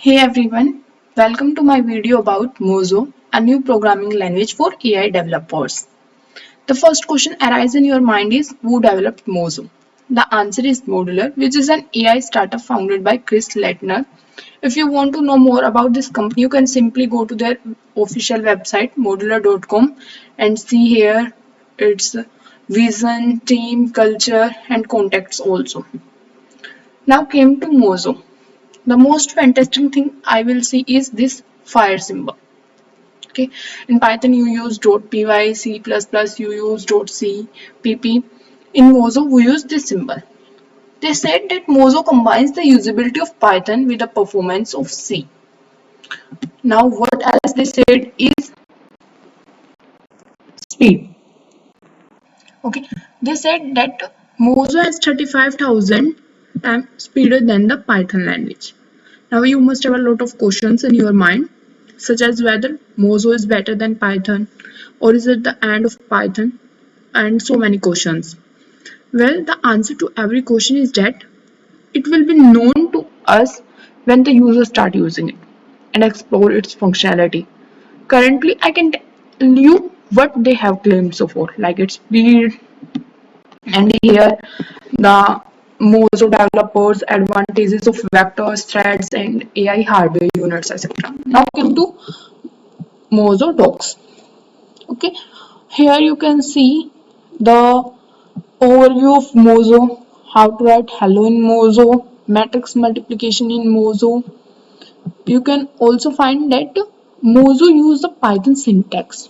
Hey everyone, welcome to my video about Mojo, a new programming language for AI developers. The first question arises in your mind is who developed Mojo? The answer is Modular, which is an AI startup founded by Chris Lettner. If you want to know more about this company, you can simply go to their official website modular.com and see here its vision, team, culture, and contacts also. Now came to Mojo. The most fantastic thing I will see is this fire symbol. Okay, in Python you use .py, C++ you use .c, pp. In Mojo we use this symbol. They said that Mojo combines the usability of Python with the performance of C. Now what else they said is speed. Okay, they said that Mojo has 35,000 times speeder than the Python language. Now you must have a lot of questions in your mind, such as whether Mojo is better than Python or is it the end of Python, and so many questions. Well, the answer to every question is that it will be known to us when the user start using it and explore its functionality. Currently, I can tell you what they have claimed so far, like its speed, and here the Mojo developers advantages of vectors, threads, and AI hardware units, etc. Now come to Mojo docs. Okay, here you can see the overview of Mojo, how to write hello in Mojo, matrix multiplication in Mojo. You can also find that Mojo use the Python syntax.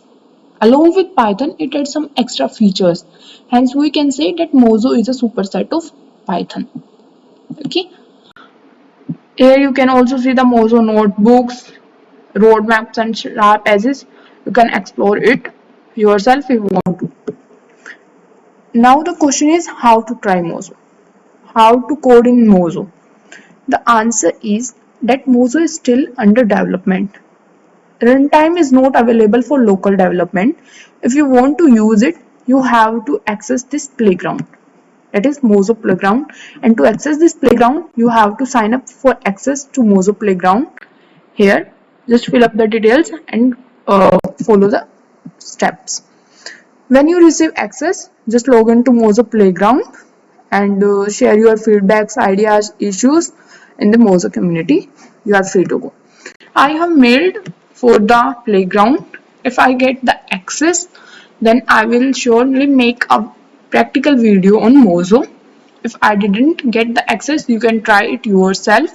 Along with Python, it adds some extra features. Hence, we can say that Mojo is a superset of Python. Okay. Here you can also see the Mojo notebooks, roadmaps, and sharp edges. You can explore it yourself if you want to. Now the question is how to try Mojo. How to code in Mojo? The answer is that Mojo is still under development. Runtime is not available for local development. If you want to use it, you have to access this playground. That is Mojo Playground. And to access this playground, you have to sign up for access to Mojo Playground. Here, just fill up the details and follow the steps. When you receive access, just log into Mojo Playground and share your feedbacks, ideas, issues in the Mojo community. You are free to go. I have mailed for the playground. If I get the access, then I will surely make a practical video on Mojo. If I didn't get the access, you can try it yourself.